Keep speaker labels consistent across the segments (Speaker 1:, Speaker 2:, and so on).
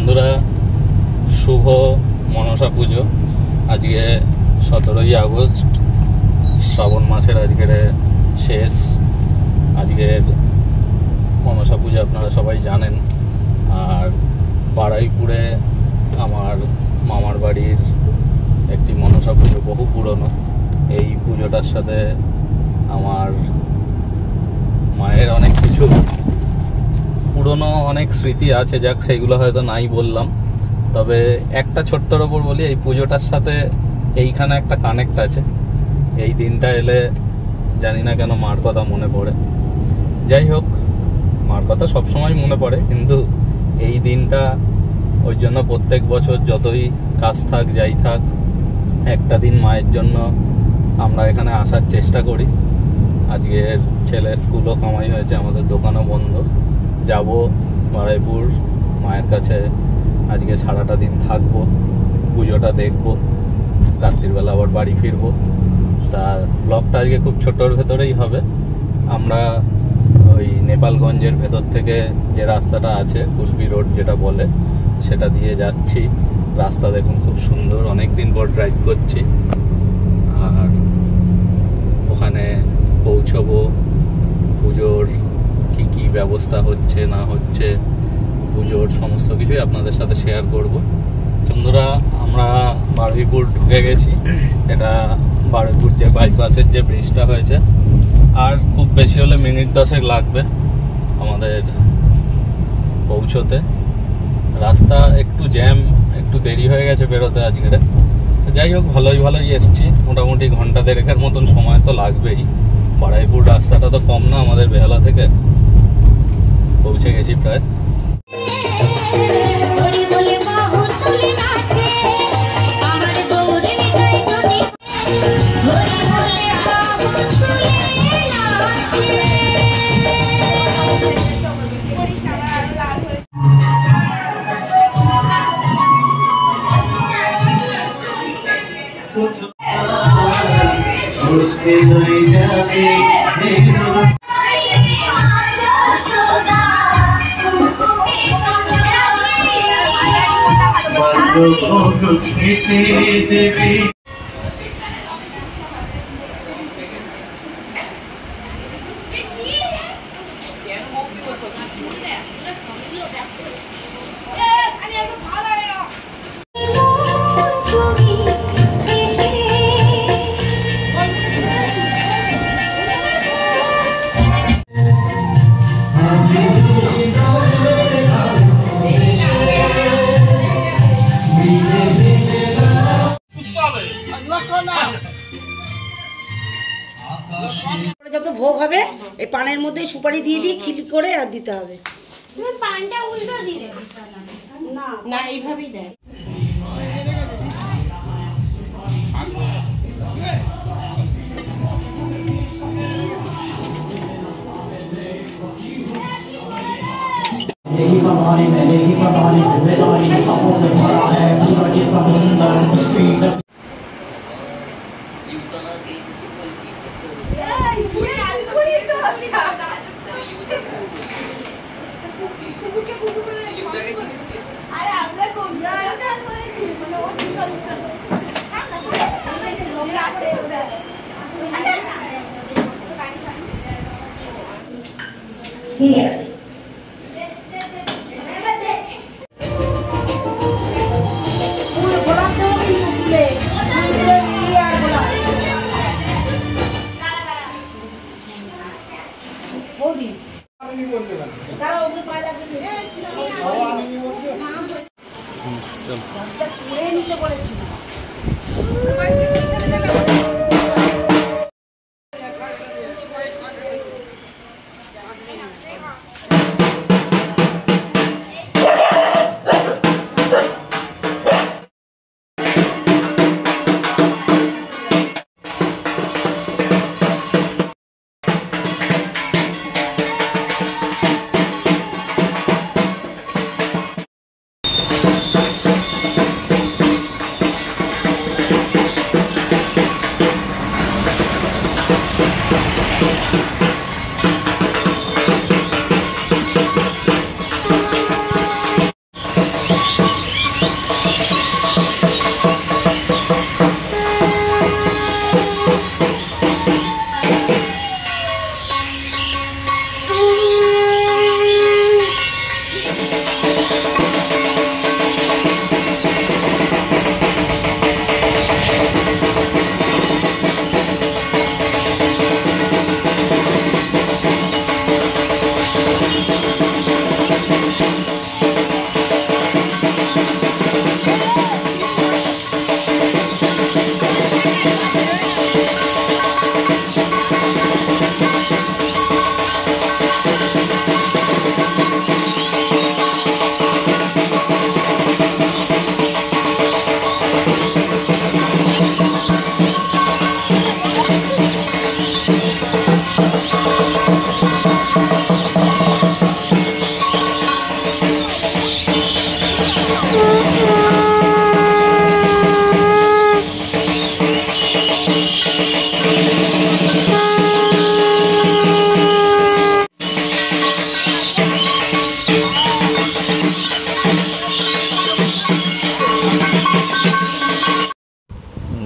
Speaker 1: বন্ধুরা, শুভ মনসা পুজো। আজকে 17ই আগস্ট, শ্রাবণ মাসের আজকের শেষ। আজকের মনসা পুজো আপনারা সবাই জানেন। আর বারুইপুরে আমার মামার বাড়ির একটি মনসা পুজো, বহু পুরনো। এই পুজোটার সাথে আমার মায়ের অনেক কিছু পুরনো অনেক স্মৃতি আছে, যাক সেইগুলো হয়তো নাই বললাম। তবে একটা ছোট্টর ওপর বলি, এই পুজোটার সাথে এইখানে একটা কানেক্ট আছে। এই দিনটা এলে জানি না কেন মার কথা মনে পড়ে। যাই হোক, মার কথা সবসময় মনে পড়ে, কিন্তু এই দিনটা ওই জন্য প্রত্যেক বছর যতই কাজ থাক যাই থাক, একটা দিন মায়ের জন্য আমরা এখানে আসার চেষ্টা করি। আজকের ছেলে স্কুলও কামাই হয়েছে, আমাদের দোকানও বন্ধ। যাব বারুইপুর মায়ের কাছে, আজকে সারাটা দিন থাকবো, পুজোটা দেখবো, রাত্রিবেলা আবার বাড়ি ফিরবো। তা ব্লগটা আজকে খুব ছোটোর ভেতরেই হবে। আমরা ওই নেপালগঞ্জের ভেতর থেকে যে রাস্তাটা আছে, কুলপি রোড যেটা বলে, সেটা দিয়ে যাচ্ছি। রাস্তা দেখুন খুব সুন্দর, অনেক দিন পর ড্রাইভ করছি। আর ওখানে পৌঁছবো, পুজোর কি ব্যবস্থা হচ্ছে না হচ্ছে, পুজোর সমস্ত কিছুই আপনাদের সাথে শেয়ার করব। বন্ধুরা, আমরা বারুইপুর ঢুকে গেছি। এটা বারুইপুর যে বাইপাসের যে ব্রিজটা হয়েছে, আর খুব বেশি হলে মিনিট 10 লাগবে আমাদের পৌঁছতে। রাস্তা একটু জ্যাম, একটু দেরি হয়ে গেছে বেরোতে আজকে। তো যাই হোক, ভালোই এসছি। মোটামুটি ঘন্টা দেড়েকের মতন সময় তো লাগবেই। বারুইপুর রাস্তাটা তো কম না, আমাদের বেহালা থেকে পৌঁছে গেছি প্রায়।
Speaker 2: যত ভোগ হবে এই পানের মধ্যে সুপারি দিয়ে দিয়ে খিলি করে আর দিতে হবে।
Speaker 3: তুমি পানটা উল্টো দিলে না, না এইভাবেই দেয়।
Speaker 4: यही सवारी मैंने ही सवारी जिम्मेदारी सपों से भरा है पूरा ये समुंदर पीठ।
Speaker 2: Here.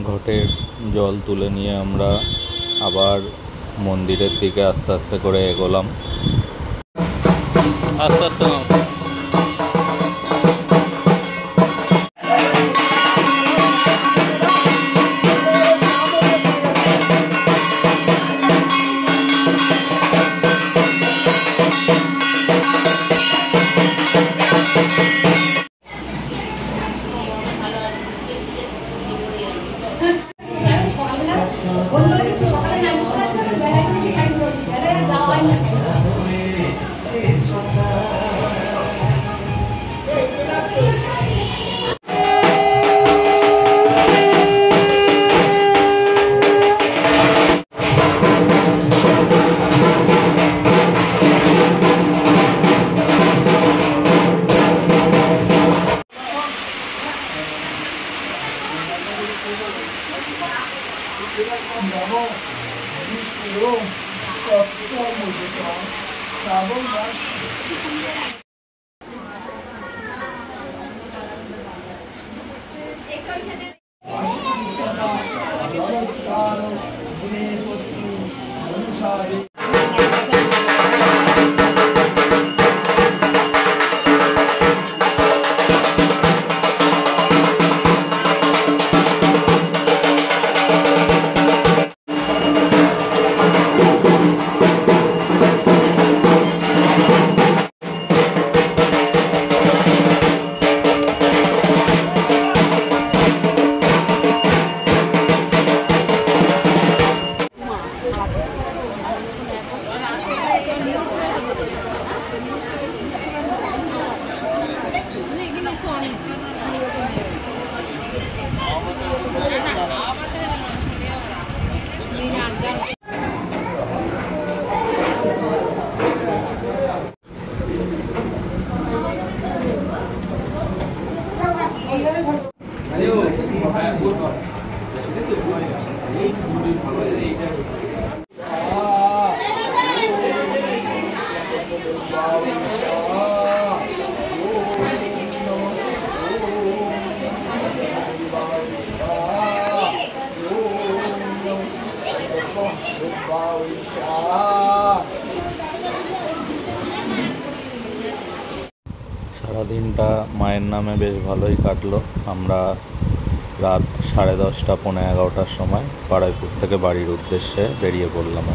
Speaker 1: ঘটের জল তুলে নিয়ে আমরা আবার মন্দিরের দিকে আস্তে আস্তে করে এগোলাম। আস্তে আস্তে সারাদিনটা মায়ের নামে বেশ ভালোই কাটলো। আমরা রাত 10:30 পৌনে 11টার সময় বারুইপুর থেকে বাড়ির উদ্দেশ্যে বেরিয়ে পড়লাম।